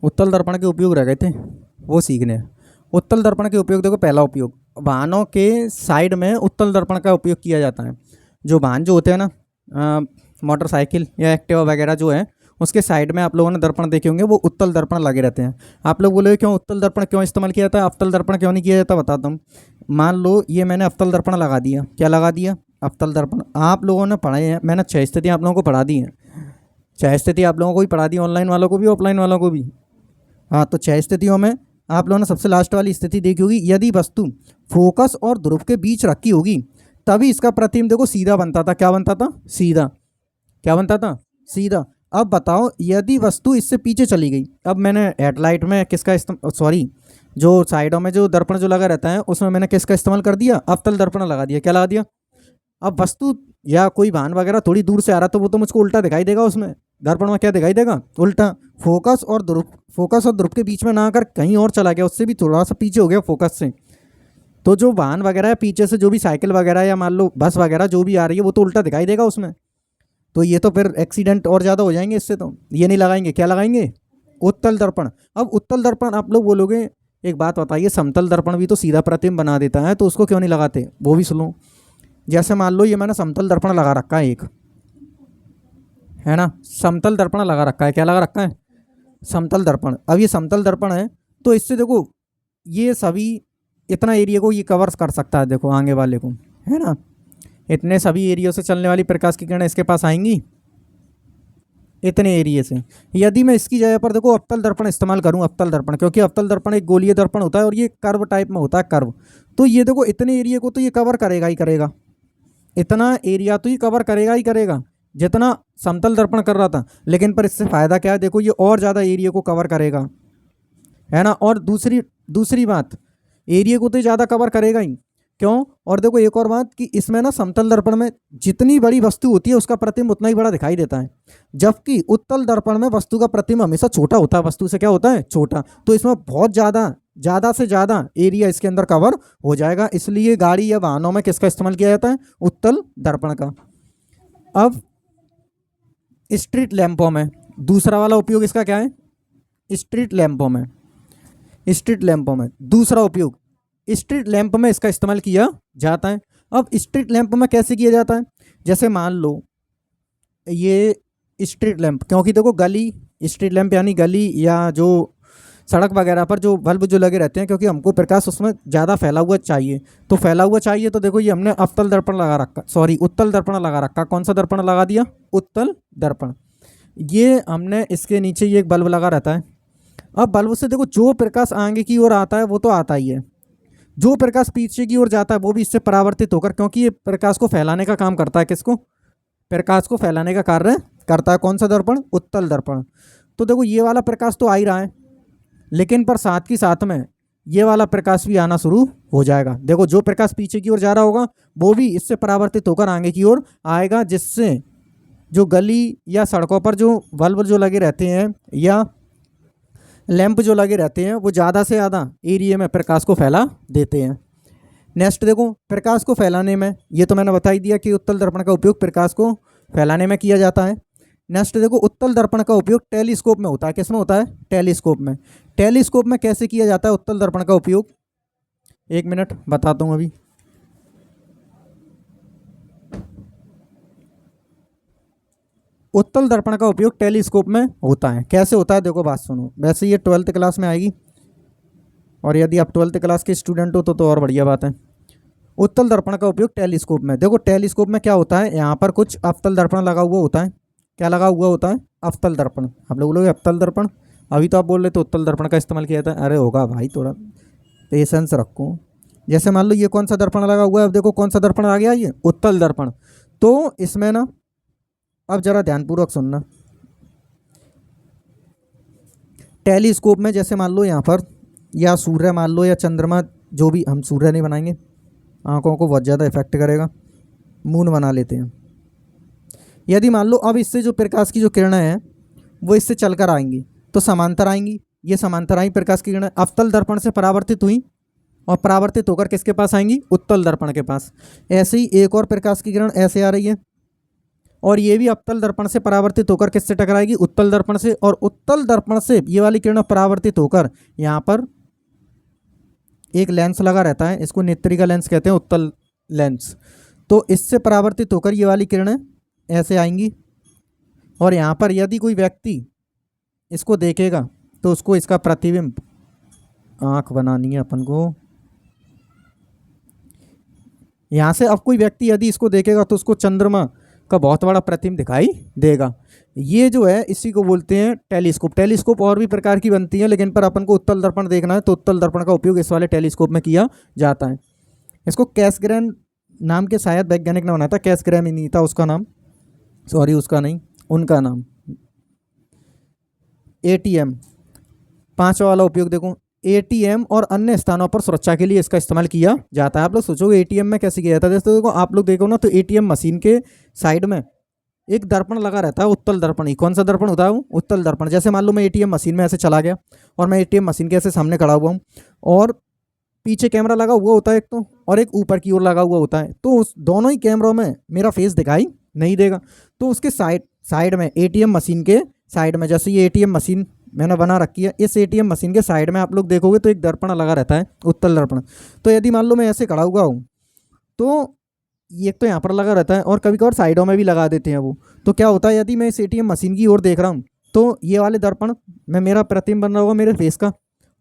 उत्तल दर्पण के उपयोग रह गए थे, वो सीखने हैं। उत्तल दर्पण के उपयोग देखो, पहला उपयोग, वाहनों के साइड में उत्तल दर्पण का उपयोग किया जाता है। जो वाहन जो होते हैं ना, मोटरसाइकिल या एक्टिवा वगैरह जो है, उसके साइड में आप लोगों ने दर्पण देखे होंगे, वो उत्तल दर्पण लगे रहते हैं। आप लोग बोलोगे क्यों उत्तल दर्पण क्यों इस्तेमाल किया जाता है, अवतल दर्पण क्यों नहीं किया जाता, बताता हूँ। मान लो ये मैंने अवतल दर्पण लगा दिया, क्या लगा दिया, अवतल दर्पण। आप लोगों ने पढ़ाए हैं, मैंने 6 स्थितियाँ आप लोगों को पढ़ा दी हैं। 6 स्थिति आप लोगों को भी पढ़ा दी, ऑनलाइन वालों को भी, ऑफलाइन वालों को भी। हाँ, तो 6 स्थितियों में आप लोगों ने सबसे लास्ट वाली स्थिति देखी होगी, यदि वस्तु फोकस और ध्रुव के बीच रखी होगी तभी इसका प्रतिबिंब देखो सीधा बनता था। क्या बनता था, सीधा। क्या बनता था, सीधा। अब बताओ, यदि वस्तु इससे पीछे चली गई, अब मैंने हेडलाइट में किसका सॉरी, जो साइडों में जो दर्पण जो लगा रहता है उसमें मैंने किसका इस्तेमाल कर दिया, अवतल दर्पण लगा दिया। क्या लगा दिया। अब वस्तु या कोई वाहन वगैरह थोड़ी दूर से आ रहा तो वो तो मुझको उल्टा दिखाई देगा, उसमें दर्पण में क्या दिखाई देगा, उल्टा। फोकस और ध्रुव के बीच में ना आकर कहीं और चला गया, उससे भी थोड़ा सा पीछे हो गया फोकस से, तो जो वाहन वगैरह है पीछे से, जो भी साइकिल वगैरह या मान लो बस वगैरह जो भी आ रही है, वो तो उल्टा दिखाई देगा उसमें। तो ये तो फिर एक्सीडेंट और ज़्यादा हो जाएंगे इससे, तो ये नहीं लगाएंगे। क्या लगाएंगे, उत्तल दर्पण। अब उत्तल दर्पण आप लोग बोलोगे, एक बात बताइए, समतल दर्पण भी तो सीधा प्रतिबिंब बना देता है, तो उसको क्यों नहीं लगाते, वो भी सुनो। जैसे मान लो ये मैंने समतल दर्पण लगा रखा है एक, है ना, समतल दर्पण लगा रखा है। क्या लगा रखा है, समतल दर्पण। अब ये समतल दर्पण है, तो इससे देखो ये सभी इतना एरिया को ये कवर कर सकता है, देखो आगे वाले को, है ना। इतने सभी एरिया से चलने वाली प्रकाश की किरणें इसके पास आएंगी, इतने एरिया से। यदि मैं इसकी जगह पर देखो अवतल दर्पण इस्तेमाल करूं, अवतल दर्पण, क्योंकि अवतल दर्पण एक गोलीय दर्पण होता है और ये कर्व टाइप में होता है, कर्व, तो ये देखो इतने एरिया को तो ये कवर करेगा ही करेगा, इतना एरिया तो ये कवर करेगा ही करेगा जितना समतल दर्पण कर रहा था। लेकिन पर इससे फ़ायदा क्या है, देखो ये और ज़्यादा एरिया को कवर करेगा, है ना। और दूसरी दूसरी बात, एरिया को तो ज़्यादा कवर करेगा ही, क्यों। और देखो एक और बात कि इसमें ना समतल दर्पण में जितनी बड़ी वस्तु होती है उसका प्रतिबिंब उतना ही बड़ा दिखाई देता है, जबकि उत्तल दर्पण में वस्तु का प्रतिबिंब हमेशा छोटा होता है, वस्तु से क्या होता है, छोटा। तो इसमें बहुत ज़्यादा से ज़्यादा एरिया इसके अंदर कवर हो जाएगा, इसलिए गाड़ी या वाहनों में किसका इस्तेमाल किया जाता है, उत्तल दर्पण का। अब स्ट्रीट लैंपों में दूसरा वाला उपयोग इसका क्या है, स्ट्रीट लैंपों में, स्ट्रीट लैंपों में दूसरा उपयोग, स्ट्रीट लैंप में इसका इस्तेमाल किया जाता है। अब स्ट्रीट लैंप में कैसे किया जाता है, जैसे मान लो ये स्ट्रीट लैंप, क्योंकि देखो गली, स्ट्रीट लैंप यानी गली या जो सड़क वगैरह पर जो बल्ब जो लगे रहते हैं, क्योंकि हमको प्रकाश उसमें ज़्यादा फैला हुआ चाहिए, तो फैला हुआ चाहिए, तो देखो ये हमने अवतल दर्पण लगा रखा, सॉरी उत्तल दर्पण लगा रखा। कौन सा दर्पण लगा दिया, उत्तल दर्पण। ये हमने इसके नीचे ये एक बल्ब लगा रहता है। अब बल्ब से देखो जो प्रकाश आगे की ओर आता है वो तो आता ही है, जो प्रकाश पीछे की ओर जाता है वो भी इससे परावर्तित होकर, क्योंकि ये प्रकाश को फैलाने का काम करता है, किसको, प्रकाश को फैलाने का कार्य करता है। कौन सा दर्पण, उत्तल दर्पण। तो देखो ये वाला प्रकाश तो आ ही रहा है, लेकिन पर साथ की साथ में ये वाला प्रकाश भी आना शुरू हो जाएगा। देखो जो प्रकाश पीछे की ओर जा रहा होगा वो भी इससे परावर्तित होकर आगे की ओर आएगा, जिससे जो गली या सड़कों पर जो बल्ब जो लगे रहते हैं या लैंप जो लगे रहते हैं वो ज़्यादा से ज़्यादा एरिया में प्रकाश को फैला देते हैं। नेक्स्ट देखो प्रकाश को फैलाने में, ये तो मैंने बता ही दिया कि उत्तल दर्पण का उपयोग प्रकाश को फैलाने में किया जाता है। नेक्स्ट देखो उत्तल दर्पण का उपयोग टेलीस्कोप में होता है। किस में होता है, टेलीस्कोप में। टेलीस्कोप में कैसे किया जाता है उत्तल दर्पण का उपयोग, एक मिनट बताता हूँ अभी। उत्तल दर्पण का उपयोग टेलीस्कोप में होता है। कैसे होता है देखो, बात सुनो। वैसे ये 12th क्लास में आएगी, और यदि आप 12th क्लास के स्टूडेंट हो तो और बढ़िया बात है। उत्तल दर्पण का उपयोग टेलीस्कोप में, देखो टेलीस्कोप में क्या होता है, यहाँ पर कुछ अवतल दर्पण लगा हुआ होता है। क्या लगा हुआ होता है, अवतल दर्पण। आप लोग बोलोगे अवतल दर्पण, अभी तो आप बोल रहे तो उत्तल दर्पण का इस्तेमाल किया था। अरे होगा भाई, थोड़ा पेशेंस रखो। जैसे मान लो ये कौन सा दर्पण लगा हुआ है, अब देखो कौन सा दर्पण आ गया, ये उत्तल दर्पण। तो इसमें ना अब जरा ध्यानपूर्वक सुनना, टेलीस्कोप में जैसे मान लो यहाँ पर या सूर्य मान लो या चंद्रमा, जो भी, हम सूर्य नहीं बनाएंगे, आंखों को बहुत ज़्यादा इफेक्ट करेगा, मून बना लेते हैं। यदि मान लो अब इससे जो प्रकाश की जो किरणें हैं वो इससे चलकर आएंगी तो समांतर आएंगी, ये समांतर आई प्रकाश की किरणें, अवतल दर्पण से परावर्तित हुई और परावर्तित होकर किसके पास आएंगी, उत्तल दर्पण के पास। ऐसे ही एक और प्रकाश की किरण ऐसे आ रही है, और ये भी अवतल दर्पण से परावर्तित होकर किससे टकराएगी, उत्तल दर्पण से। और उत्तल दर्पण से ये वाली किरण परावर्तित होकर यहाँ पर एक लेंस लगा रहता है, इसको नेत्रिका लेंस कहते हैं, उत्तल लेंस। तो इससे परावर्तित होकर ये वाली किरणें ऐसे आएंगी और यहाँ पर यदि कोई व्यक्ति इसको देखेगा तो उसको इसका प्रतिबिंब, आँख बनानी है अपन को, यहाँ से अब कोई व्यक्ति यदि इसको देखेगा तो उसको चंद्रमा का बहुत बड़ा प्रतिबिंब दिखाई देगा। ये जो है इसी को बोलते हैं टेलीस्कोप। टेलीस्कोप और भी प्रकार की बनती है, लेकिन पर अपन को उत्तल दर्पण देखना है तो उत्तल दर्पण का उपयोग इस वाले टेलीस्कोप में किया जाता है। इसको कैसग्रेन नाम के शायद वैज्ञानिक ने बनाया था, कैसग्रेन ही नहीं था उसका नाम, सॉरी उसका नहीं, उनका नाम। एटीएम, पांचवा वाला उपयोग देखो, एटीएम और अन्य स्थानों पर सुरक्षा के लिए इसका इस्तेमाल किया जाता है। आप लोग सोचोगे एटीएम में कैसे किया जाता है, जैसे देखो आप लोग देखो ना तो एटीएम मशीन के साइड में एक दर्पण लगा रहता है, उत्तल दर्पण ही। कौन सा दर्पण होता है वो, उत्तल दर्पण। जैसे मान लो मैं एटीएम मशीन में ऐसे चला गया और मैं एटीएम मशीन के ऐसे सामने खड़ा हुआ हूँ और पीछे कैमरा लगा हुआ होता है एक तो, और एक ऊपर की ओर लगा हुआ होता है, तो उस दोनों ही कैमरों में मेरा फेस दिखाई नहीं देगा। तो उसके साइड में, एटीएम मशीन के साइड में, जैसे ये एटीएम मशीन मैंने बना रखी है, इस एटीएम मशीन के साइड में आप लोग देखोगे तो एक दर्पण लगा रहता है, उत्तल दर्पण। तो यदि मान लो मैं ऐसे खड़ा हुआ हूँ तो ये तो यहाँ पर लगा रहता है और कभी कभार साइडों में भी लगा देते हैं वो। तो क्या होता है, यदि मैं इस एटीएम मशीन की ओर देख रहा हूँ तो ये वाले दर्पण में मेरा प्रतिबिंब बन रहा होगा मेरे फेस का,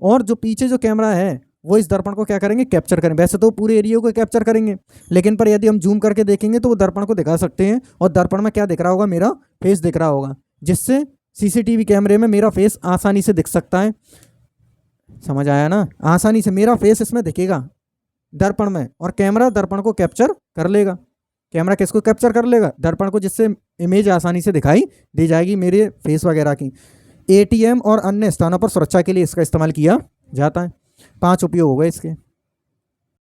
और जो पीछे जो कैमरा है वो इस दर्पण को क्या करेंगे, कैप्चर करेंगे। वैसे तो पूरे एरिया को कैप्चर करेंगे, लेकिन पर यदि हम जूम करके देखेंगे तो वो दर्पण को दिखा सकते हैं और दर्पण में क्या दिख रहा होगा, मेरा फेस दिख रहा होगा, जिससे सीसीटीवी कैमरे में मेरा फेस आसानी से दिख सकता है। समझ आया ना, आसानी से मेरा फेस इसमें दिखेगा दर्पण में, और कैमरा दर्पण को कैप्चर कर लेगा। कैमरा किसको कैप्चर कर लेगा, दर्पण को, जिससे इमेज आसानी से दिखाई दे जाएगी मेरे फेस वगैरह की। एटीएम और अन्य स्थानों पर सुरक्षा के लिए इसका इस्तेमाल किया जाता है। 5 उपयोग हो गए इसके।